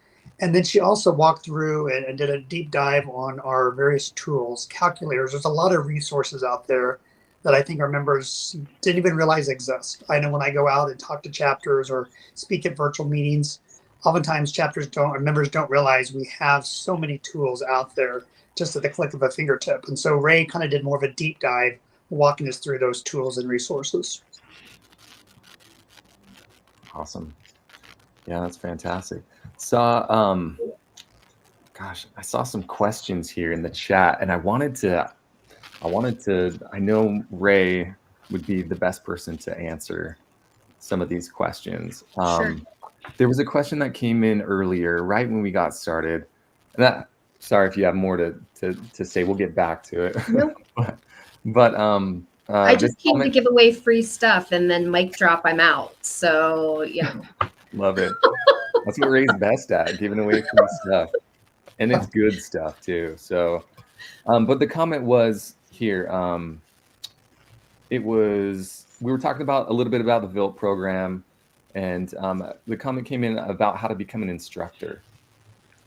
And then she also walked through and did a deep dive on our various tools, calculators. There's a lot of resources out there that I think our members didn't even realize exist. I know when I go out and talk to chapters or speak at virtual meetings, oftentimes members don't realize we have so many tools out there just at the click of a fingertip. And so Ray kind of did more of a deep dive, walking us through those tools and resources.
Awesome. Yeah, that's fantastic. I saw some questions here in the chat, and I know Ray would be the best person to answer some of these questions.
Sure.
There was a question that came in earlier, right when we got started. And sorry if you have more to say, we'll get back to it.
Nope.
but
I just came to give away free stuff, and then mic drop, I'm out. So,
Love it. That's what Ray's best at, giving away free stuff. And it's good stuff too. So, but the comment was here. We were talking about a little bit about the VILT program, and the comment came in about how to become an instructor.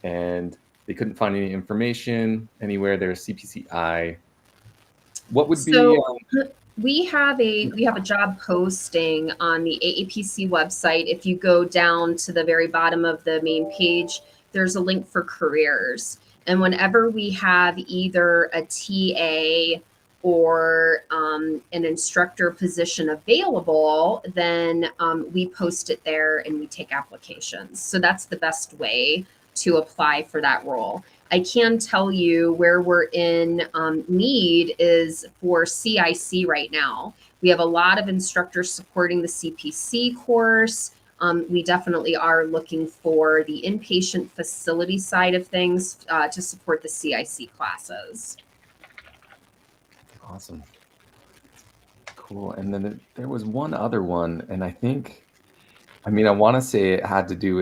And they couldn't find any information anywhere. There's CPCI. What would be?
We have a job posting on the AAPC website. If you go down to the very bottom of the main page, there's a link for careers. And whenever we have either a TA or an instructor position available, then we post it there and we take applications. So that's the best way to apply for that role. I can tell you where we're in need is for CIC right now. We have a lot of instructors supporting the CPC course. We definitely are looking for the inpatient facility side of things to support the CIC classes.
Awesome. Cool. And then there was one other one, and I want to say it had to do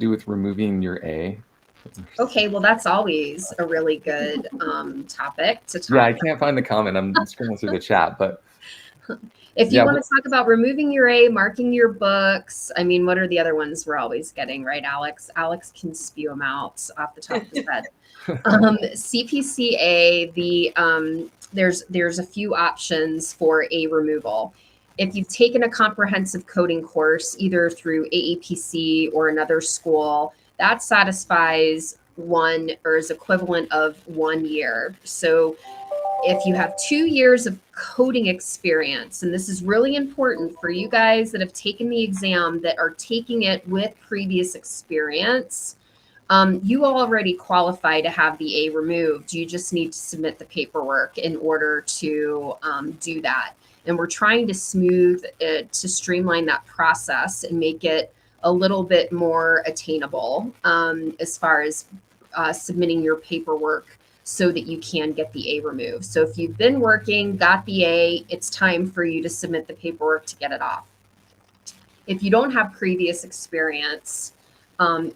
with removing your A.
Okay, well, that's always a really good topic to talk
Yeah, I
about.
can't find the comment. I'm scrolling through the chat, but
if you want to talk about removing your A, marking your books, what are the other ones we're always getting, right, Alex? Alex can spew them out off the top of his head. CPCA, there's a few options for A removal. If you've taken a comprehensive coding course, either through AAPC or another school, that satisfies is equivalent of 1 year. So if you have 2 years of coding experience, and this is really important for you guys that have taken the exam that are taking it with previous experience, You already qualify to have the A removed. You just need to submit the paperwork in order to do that. And we're trying to smooth it, to streamline that process and make it a little bit more attainable as far as submitting your paperwork so that you can get the A removed. So if you've been working, got the A, it's time for you to submit the paperwork to get it off. If you don't have previous experience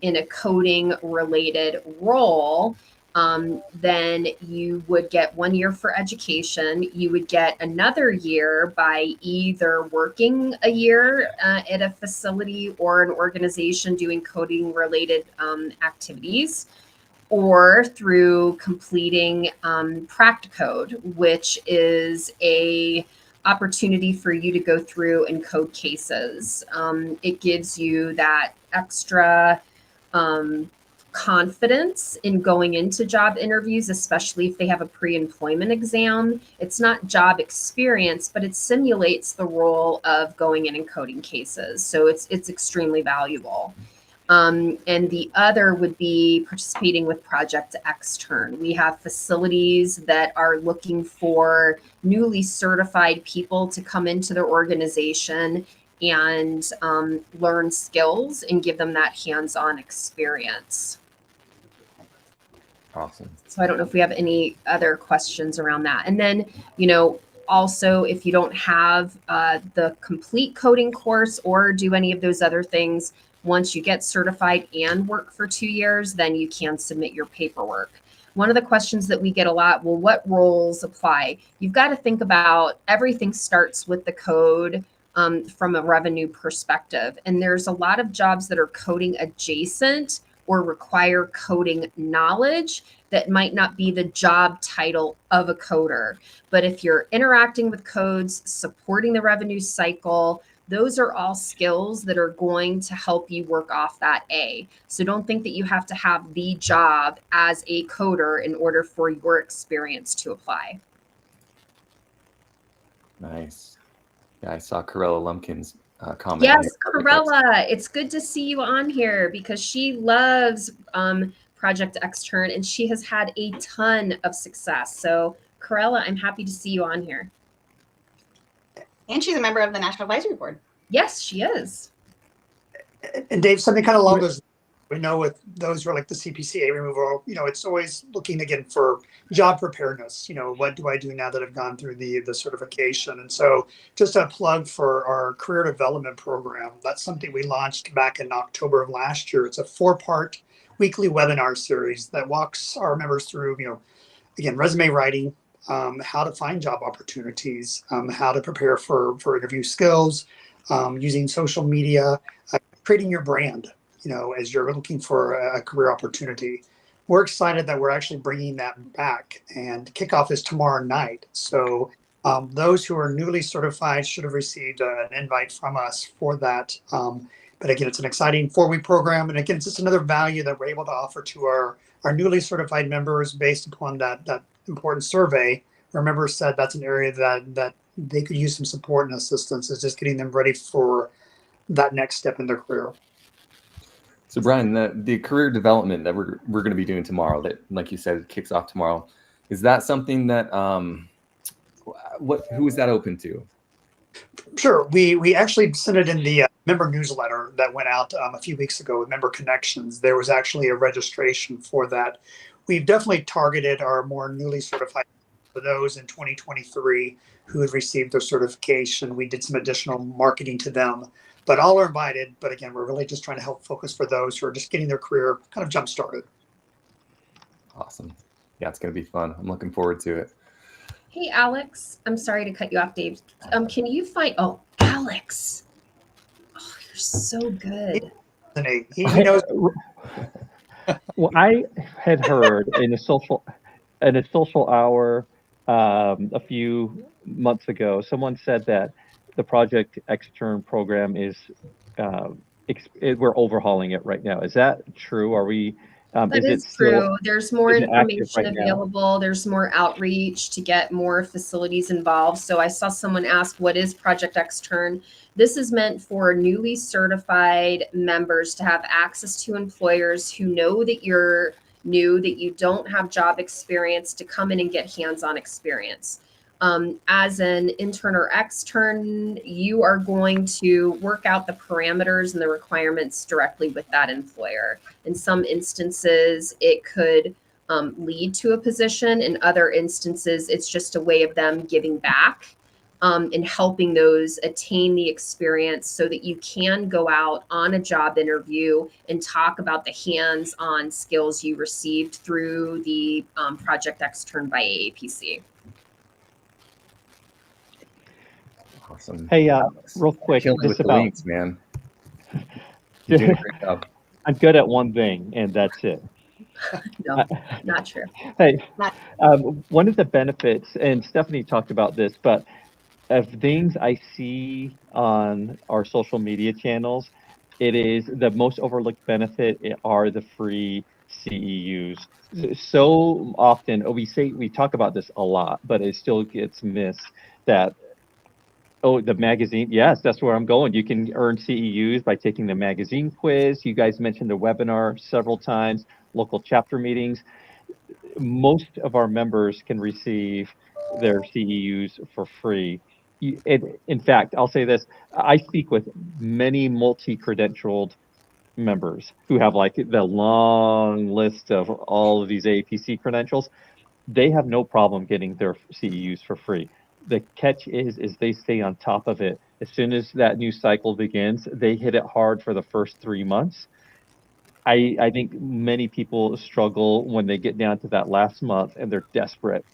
in a coding related role, then you would get 1 year for education. You would get another year by either working a year at a facility or an organization doing coding related activities, or through completing Practicode, which is a opportunity for you to go through and code cases. It gives you that extra confidence in going into job interviews, especially if they have a pre-employment exam. It's not job experience, but it simulates the role of going in and coding cases. So it's extremely valuable. And the other would be participating with Project Extern. We have facilities that are looking for newly certified people to come into their organization and learn skills and give them that hands-on experience.
Awesome.
So I don't know if we have any other questions around that. And then, also, if you don't have the complete coding course or do any of those other things, once you get certified and work for 2 years, then you can submit your paperwork. One of the questions that we get a lot, well, what roles apply? You've got to think about everything starts with the code from a revenue perspective. And there's a lot of jobs that are coding adjacent or require coding knowledge that might not be the job title of a coder. But if you're interacting with codes, supporting the revenue cycle, those are all skills that are going to help you work off that A. So don't think that you have to have the job as a coder in order for your experience to apply.
Nice. Yeah, I saw Corella Lumpkin's comment.
Yes, Corella, it's good to see you on here because she loves Project Extern and she has had a ton of success. So Corella, I'm happy to see you on here.
And she's a member of the National Advisory Board.
Yes, she is.
And Dave, something kind of along those, we know with those who are like the CPCA removal, it's always looking again for job preparedness. What do I do now that I've gone through the certification? And so just a plug for our career development program. That's something we launched back in October of last year. It's a 4-part weekly webinar series that walks our members through, again, resume writing, how to find job opportunities, how to prepare for interview skills, using social media, creating your brand, as you're looking for a career opportunity. We're excited that we're actually bringing that back, and kickoff is tomorrow night. So those who are newly certified should have received an invite from us for that. But again, it's an exciting 4-week program. And again, it's just another value that we're able to offer to our newly certified members based upon that important survey. Our members said that's an area that they could use some support and assistance, is just getting them ready for that next step in their career.
So Brian, the career development that we're going to be doing tomorrow, that, like you said, kicks off tomorrow, is that something that who is that open to?
Sure. We actually sent it in the member newsletter that went out a few weeks ago with Member Connections. There was actually a registration for that. We've definitely targeted our more newly certified, for those in 2023 who had received their certification. We did some additional marketing to them, but all are invited. But again, we're really just trying to help focus for those who are just getting their career kind of jump started.
Awesome. Yeah, it's going to be fun. I'm looking forward to it.
Hey, Alex, I'm sorry to cut you off, Dave. Can you find, Alex. Oh, you're so good.
He knows.
Well, I had heard in a social hour a few months ago, someone said that the Project Extern program is we're overhauling it right now. Is that true? Are we
That
Is it
is
still
true. There's more
is it active
information
right now?
available. There's more outreach to get more facilities involved. So I saw someone ask, what is Project Extern? This is meant for newly certified members to have access to employers who know that you're new, that you don't have job experience, to come in and get hands-on experience. As an intern or extern, you are going to work out the parameters and the requirements directly with that employer. In some instances, it could lead to a position. In other instances, it's just a way of them giving back and helping those attain the experience so that you can go out on a job interview and talk about the hands-on skills you received through the Project Extern by AAPC.
Awesome.
Hey,
Alex,
real
you're
quick,
killing it
just
with the
about
links, man. You're doing a great job.
I'm good at one thing, and that's it.
No, not true.
Hey,
Not-
one of the benefits, and Stephanie talked about this, but of things I see on our social media channels, it is the most overlooked benefit are the free CEUs. So often, we talk about this a lot, but it still gets missed that, oh, the magazine. Yes, that's where I'm going. You can earn CEUs by taking the magazine quiz. You guys mentioned the webinar several times, local chapter meetings. Most of our members can receive their CEUs for free. In fact, I'll say this, I speak with many multi-credentialed members who have like the long list of all of these AAPC credentials. They have no problem getting their CEUs for free. The catch is they stay on top of it. As soon as that new cycle begins, they hit it hard for the first 3 months. I think many people struggle when they get down to that last month and they're desperate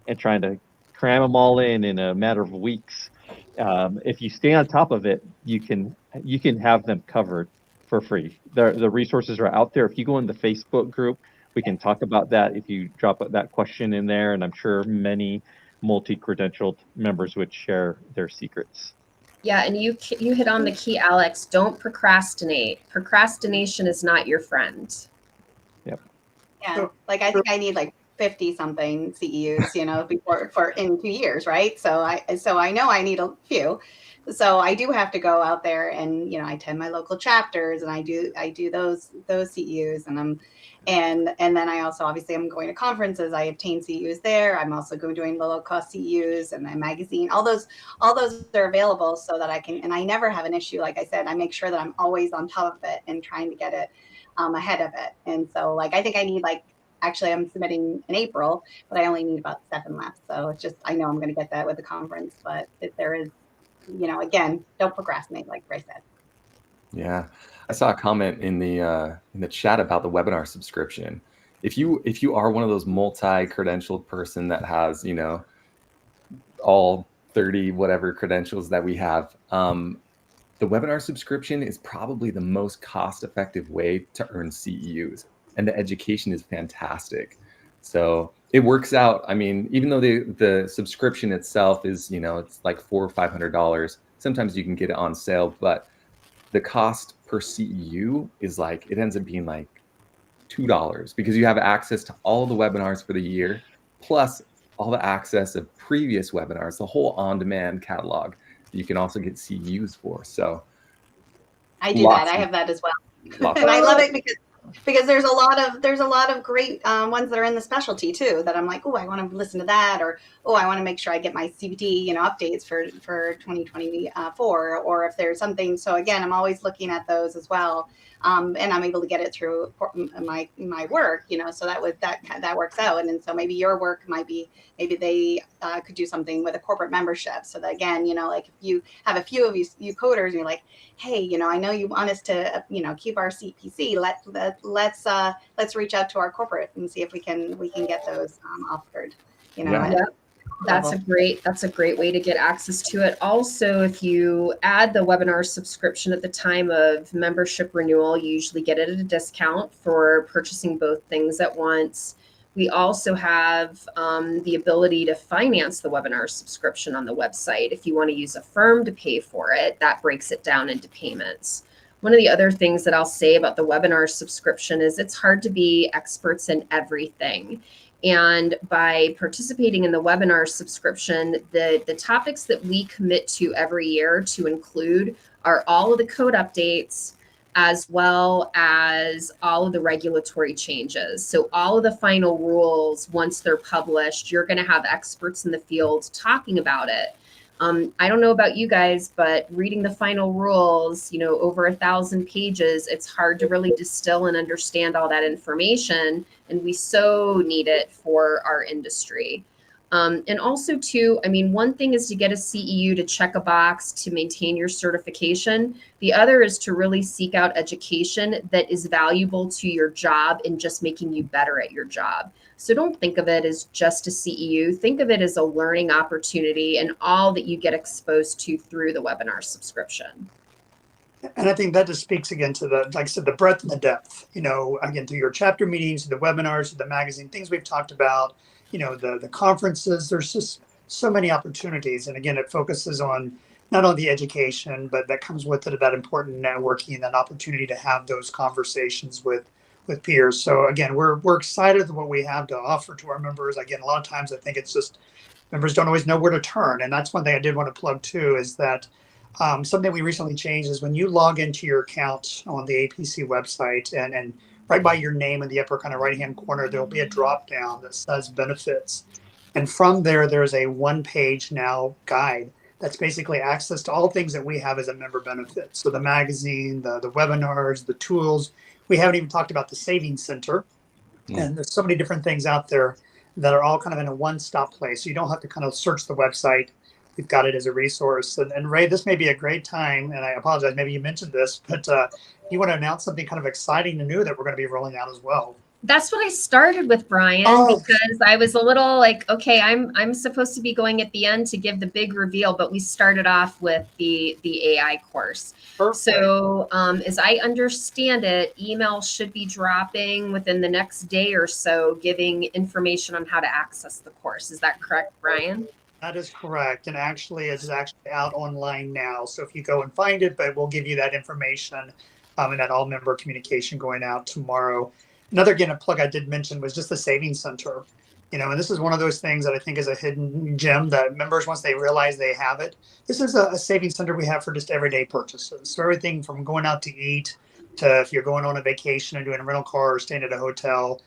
and trying to cram them all in a matter of weeks. If you stay on top of it, you can have them covered for free. The resources are out there. If you go in the Facebook group, we can talk about that if you drop that question in there, and I'm sure many multi-credentialed members would share their secrets.
Yeah, and you hit on the key, Alex. Don't procrastinate. Procrastination is not your friend.
Yep.
Yeah, like I think I need like 50 something CEUs, before for in 2 years, right? So I know I need a few. So I do have to go out there and I attend my local chapters and I do those CEUs and then I also obviously I'm going to conferences. I obtain CEUs there. I'm also doing the low cost CEUs and my magazine. All those are available so that I can, and I never have an issue. Like I said, I make sure that I'm always on top of it and trying to get it ahead of it. And so like I think I need actually I'm submitting in April, but I only need about 7 left. So it's just I know I'm going to get that with the conference, but if there is, again, don't procrastinate, like Ray said.
Yeah, I saw a comment in the chat about the webinar subscription. If you are one of those multi-credentialed person that has all 30 whatever credentials that we have, the webinar subscription is probably the most cost-effective way to earn CEUs, and the education is fantastic. So it works out. I mean, even though the subscription itself is it's like $400 or $500, sometimes you can get it on sale, but the cost per CEU is like, it ends up being like $2 because you have access to all the webinars for the year, plus all the access of previous webinars, the whole on-demand catalog that you can also get CEUs for. So
I do that. I have that as well. And I love it because there's a lot of great ones that are in the specialty too that I'm like, oh, I want to listen to that, or oh, I want to make sure I get my CBT updates for 2024, or if there's something. So again, I'm always looking at those as well, and I'm able to get it through my work, so that works out. And then so maybe your work might be, maybe they could do something with a corporate membership, so that again, like if you have a few of you coders and you're like, hey, I know you want us to keep our CPC, let's reach out to our corporate and see if we can get those offered.
Yeah.
That's a great way to get access to it. Also, if you add the webinar subscription at the time of membership renewal, you usually get it at a discount for purchasing both things at once. We also have the ability to finance the webinar subscription on the website. If you want to use a firm to pay for it, that breaks it down into payments. one of the other things that I'll say about the webinar subscription is it's hard to be experts in everything. And by participating in the webinar subscription, the topics that we commit to every year to include are all of the code updates, as well as all of the regulatory changes. So all of the final rules, once they're published, you're going to have experts in the field talking about it. I don't know about you guys, but reading the final rules, over 1,000 pages, it's hard to really distill and understand all that information. And we so need it for our industry. And also too, one thing is to get a CEU to check a box to maintain your certification. The other is to really seek out education that is valuable to your job and just making you better at your job. So don't think of it as just a CEU. Think of it as a learning opportunity and all that you get exposed to through the webinar subscription.
And I think that just speaks again to the, like I said, the breadth and the depth, again, through your chapter meetings, to the webinars, to the magazine, things we've talked about, the conferences, there's just so many opportunities. And again, it focuses on not only the education, but that comes with it, that important networking, that opportunity to have those conversations with peers. So again, we're excited with what we have to offer to our members. Again, a lot of times I think it's just members don't always know where to turn. And that's one thing I did want to plug too, is that something we recently changed is when you log into your account on the AAPC website and right by your name in the upper kind of right-hand corner, there'll be a drop down that says benefits. And from there, there's a one-page now guide that's basically access to all things that we have as a member benefit. So the magazine, the webinars, the tools. We haven't even talked about the Savings Center. And there's so many different things out there that are all kind of in a one-stop place. So you don't have to kind of search the website. We've got it as a resource. And Ray, this may be a great time, and I apologize, maybe you mentioned this, but you want to announce something kind of exciting and new that we're going to be rolling out as well.
That's what I started with, Brian, because I was a little like, okay, I'm supposed to be going at the end to give the big reveal, but we started off with the AI course. Perfect. So as I understand it, email should be dropping within the next day or so, giving information on how to access the course. Is that correct, Brian?
That is correct. And actually, it's actually out online now. So if you go and find it, but we'll give you that information and that all member communication going out tomorrow. Another, again, a plug I did mention was just the Savings Center. And this is one of those things that I think is a hidden gem that members, once they realize they have it, this is a savings center we have for just everyday purchases. So everything from going out to eat to if you're going on a vacation and doing a rental car or staying at a hotel.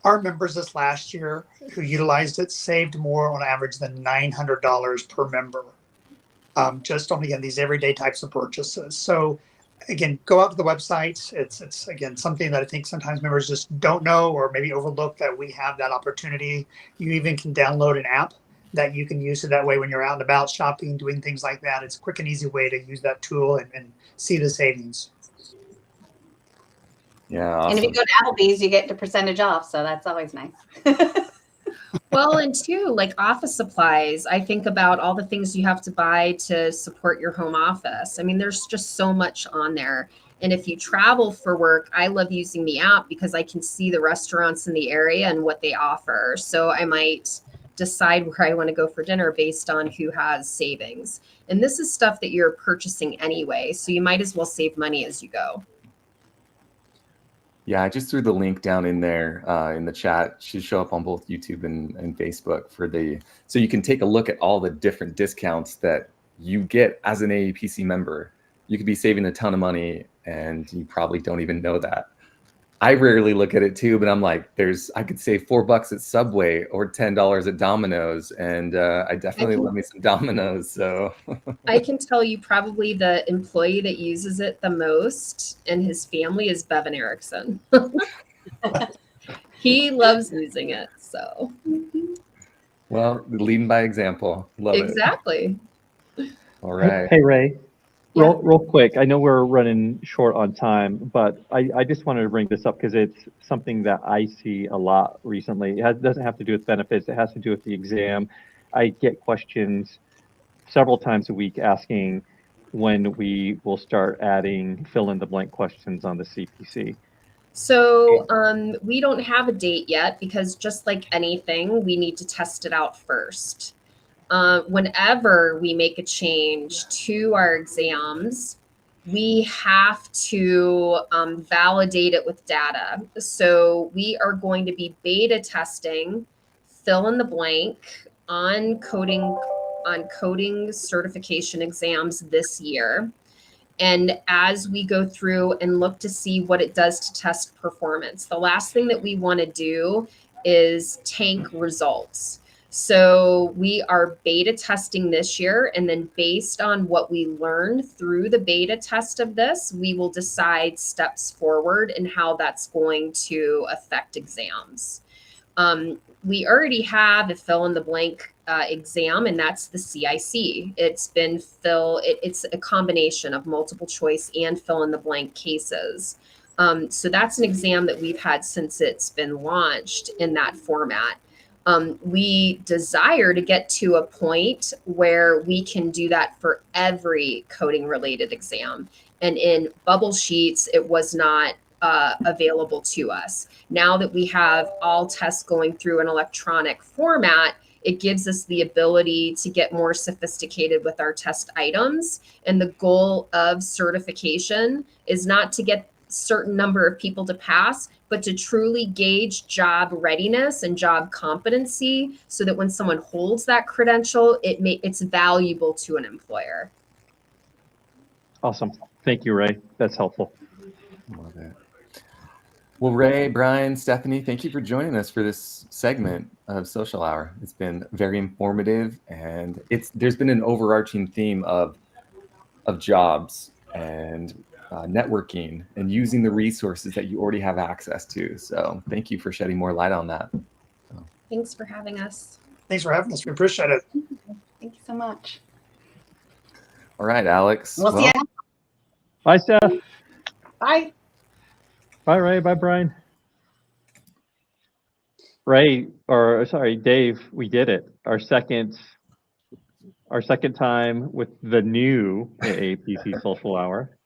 Our members this last year who utilized it saved more on average than $900 per member, just on, again, these everyday types of purchases. So again, go out to the website. It's again, something that I think sometimes members just don't know or maybe overlook, that we have that opportunity. You even can download an app that you can use, so that way when you're out and about shopping, doing things like that, it's a quick and easy way to use that tool and see the savings.
Yeah. Awesome.
And if you go to Applebee's, you get the percentage off. So that's always nice.
Well, and too, like office supplies, I think about all the things you have to buy to support your home office. There's just so much on there. And if you travel for work, I love using the app because I can see the restaurants in the area and what they offer. So I might decide where I want to go for dinner based on who has savings. And this is stuff that you're purchasing anyway. So you might as well save money as you go.
Yeah, I just threw the link down in there in the chat. It should show up on both YouTube and Facebook so you can take a look at all the different discounts that you get as an AAPC member. You could be saving a ton of money and you probably don't even know that. I rarely look at it too, but I'm like, I could save $4 at Subway or $10 at Domino's, and I definitely love me some Domino's. So
I can tell you probably the employee that uses it the most and his family is Bevan Erickson. He loves using it. So,
well, leading by example. Love it.
Exactly.
All right.
Hey, Ray.
Yeah.
Real quick, I know we're running short on time, but I just wanted to bring this up because it's something that I see a lot recently. It doesn't have to do with benefits. It has to do with the exam. I get questions several times a week asking when we will start adding fill-in-the-blank questions on the CPC.
So we don't have a date yet because just like anything, we need to test it out first. Whenever we make a change to our exams, we have to validate it with data. So we are going to be beta testing fill in the blank on coding certification exams this year. And as we go through and look to see what it does to test performance, the last thing that we want to do is tank results. So we are beta testing this year, and then based on what we learn through the beta test of this, we will decide steps forward and how that's going to affect exams. We already have a fill in the blank exam, and that's the CIC. It's a combination of multiple choice and fill in the blank cases. So that's an exam that we've had since it's been launched in that format. We desire to get to a point where we can do that for every coding related exam. And in bubble sheets, it was not available to us. Now that we have all tests going through an electronic format, it gives us the ability to get more sophisticated with our test items. And the goal of certification is not to get certain number of people to pass, but to truly gauge job readiness and job competency so that when someone holds that credential, it's valuable to an employer.
Awesome. Thank you, Ray. That's helpful.
Love it. Well, Ray, Brian, Stephanie, thank you for joining us for this segment of Social Hour. It's been very informative, and there's been an overarching theme of jobs and networking and using the resources that you already have access to. So thank you for shedding more light on that.
Thanks for having us.
Thanks for having us. We appreciate it.
Thank you so much.
All right, Alex.
We'll see you.
Bye, Steph.
Bye.
Bye, Ray. Bye, Brian. Dave, we did it. Our second time with the new AAPC Social Hour.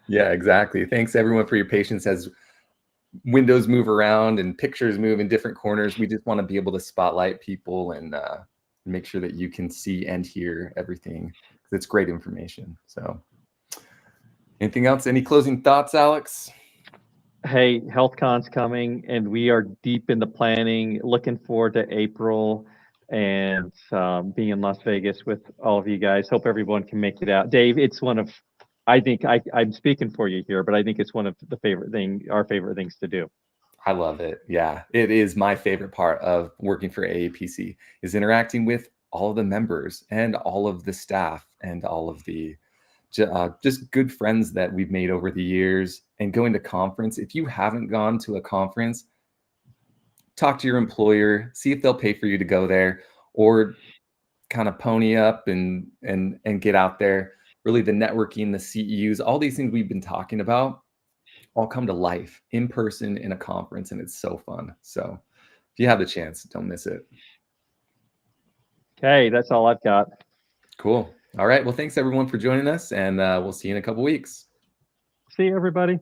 Yeah, exactly. Thanks everyone for your patience as windows move around and pictures move in different corners. We just want to be able to spotlight people and make sure that you can see and hear everything, because it's great information. So anything else? Any closing thoughts, Alex?
Hey, HealthCon's coming, and we are deep in the planning. Looking forward to April and being in Las Vegas with all of you guys. Hope everyone can make it out. Dave, it's one of, I think I'm speaking for you here, but I think it's one of our favorite things to do.
I love it. Yeah, it is my favorite part of working for AAPC is interacting with all of the members and all of the staff and all of the just good friends that we've made over the years, and going to conference. If you haven't gone to a conference, talk to your employer, see if they'll pay for you to go there, or kind of pony up and get out there. Really, the networking, the CEUs, all these things we've been talking about all come to life in person in a conference, and it's so fun. So if you have the chance, don't miss it.
Okay, that's all I've got.
Cool. All right. Well, thanks everyone for joining us, and we'll see you in a couple weeks.
See you, everybody.